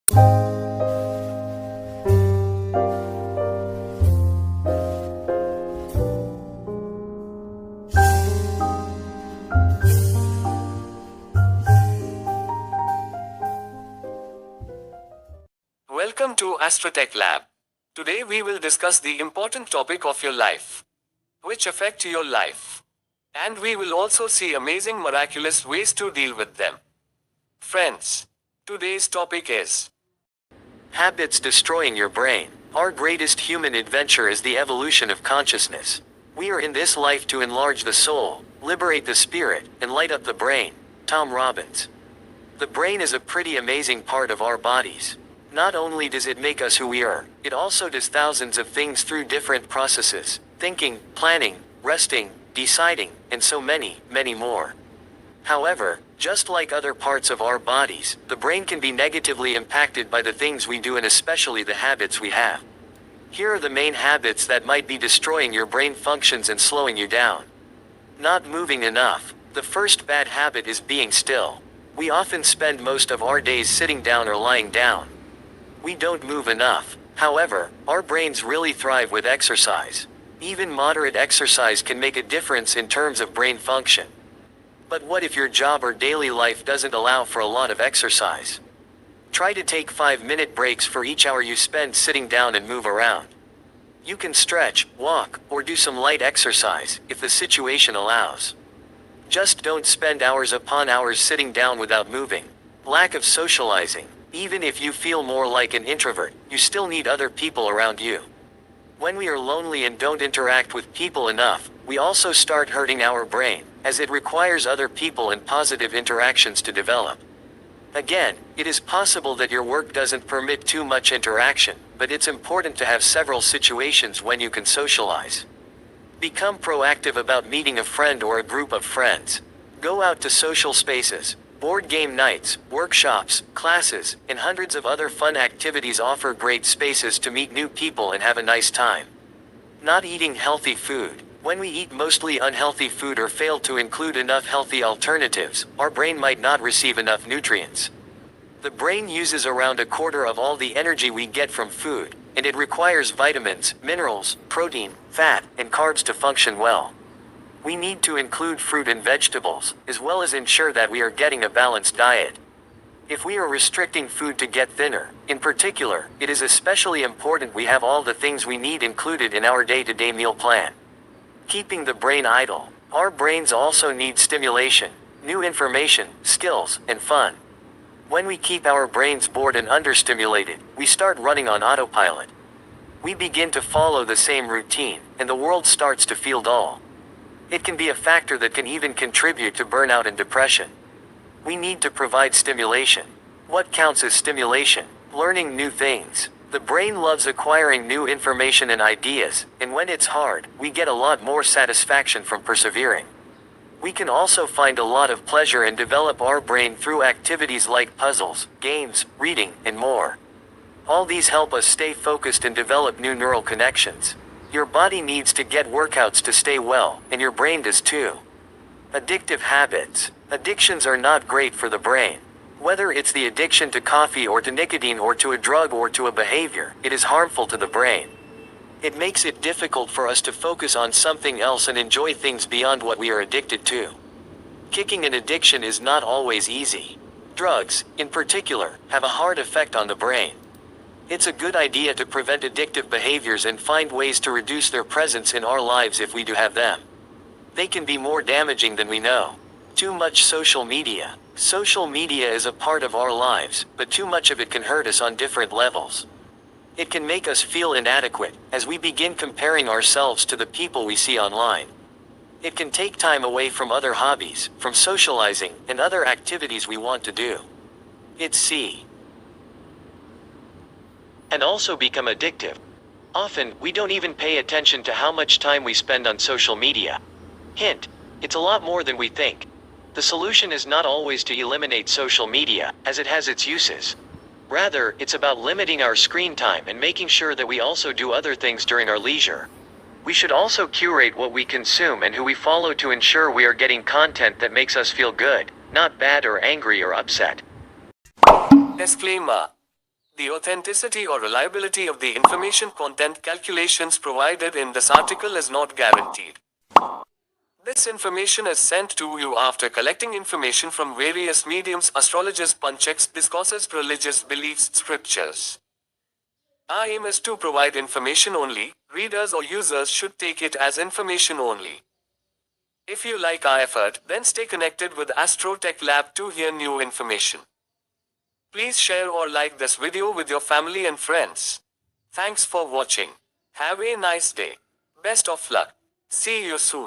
Welcome to Astrotech Lab. Today we will discuss the important topic of your life, which affect your life. And we will also see amazing miraculous ways to deal with them. Friends, today's topic is habits destroying your brain. Our greatest human adventure is the evolution of consciousness. We are in this life to enlarge the soul, liberate the spirit, and light up the brain. Tom Robbins. The brain is a pretty amazing part of our bodies. Not only does it make us who we are, it also does thousands of things through different processes: thinking, planning, resting, deciding, and so many, many more. However, just like other parts of our bodies, the brain can be negatively impacted by the things we do and especially the habits we have. Here are the main habits that might be destroying your brain functions and slowing you down. Not moving enough. The first bad habit is being still. We often spend most of our days sitting down or lying down. We don't move enough. However, our brains really thrive with exercise. Even moderate exercise can make a difference in terms of brain function. But what if your job or daily life doesn't allow for a lot of exercise? Try to take 5-minute breaks for each hour you spend sitting down and move around. You can stretch, walk, or do some light exercise, if the situation allows. Just don't spend hours upon hours sitting down without moving. Lack of socializing. Even if you feel more like an introvert, you still need other people around you. When we are lonely and don't interact with people enough, we also start hurting our brain, as it requires other people and positive interactions to develop. Again, it is possible that your work doesn't permit too much interaction, but it's important to have several situations when you can socialize. Become proactive about meeting a friend or a group of friends. Go out to social spaces. Board game nights, workshops, classes, and hundreds of other fun activities offer great spaces to meet new people and have a nice time. Not eating healthy food. When we eat mostly unhealthy food or fail to include enough healthy alternatives, our brain might not receive enough nutrients. The brain uses around a quarter of all the energy we get from food, and it requires vitamins, minerals, protein, fat, and carbs to function well. We need to include fruit and vegetables, as well as ensure that we are getting a balanced diet. If we are restricting food to get thinner, in particular, it is especially important we have all the things we need included in our day-to-day meal plan. Keeping the brain idle. Our brains also need stimulation, new information, skills, and fun. When we keep our brains bored and understimulated, we start running on autopilot. We begin to follow the same routine, and the world starts to feel dull. It can be a factor that can even contribute to burnout and depression. We need to provide stimulation. What counts as stimulation? Learning new things. The brain loves acquiring new information and ideas, and when it's hard, we get a lot more satisfaction from persevering. We can also find a lot of pleasure and develop our brain through activities like puzzles, games, reading, and more. All these help us stay focused and develop new neural connections. Your body needs to get workouts to stay well, and your brain does too. Addictive habits. Addictions are not great for the brain. Whether it's the addiction to coffee or to nicotine or to a drug or to a behavior, it is harmful to the brain. It makes it difficult for us to focus on something else and enjoy things beyond what we are addicted to. Kicking an addiction is not always easy. Drugs, in particular, have a hard effect on the brain. It's a good idea to prevent addictive behaviors and find ways to reduce their presence in our lives if we do have them. They can be more damaging than we know. Too much social media. Social media is a part of our lives, but too much of it can hurt us on different levels. It can make us feel inadequate, as we begin comparing ourselves to the people we see online. It can take time away from other hobbies, from socializing, and other activities we want to do. And also become addictive. Often, we don't even pay attention to how much time we spend on social media. Hint, it's a lot more than we think. The solution is not always to eliminate social media, as it has its uses. Rather, it's about limiting our screen time and making sure that we also do other things during our leisure. We should also curate what we consume and who we follow to ensure we are getting content that makes us feel good, not bad or angry or upset. Disclaimer. The authenticity or reliability of the information content calculations provided in this article is not guaranteed. This information is sent to you after collecting information from various mediums, astrologers, panchaks, discourses, religious beliefs, scriptures. Our aim is to provide information only. Readers or users should take it as information only. If you like our effort, then stay connected with Astrotech Lab to hear new information. Please share or like this video with your family and friends. Thanks for watching. Have a nice day. Best of luck. See you soon.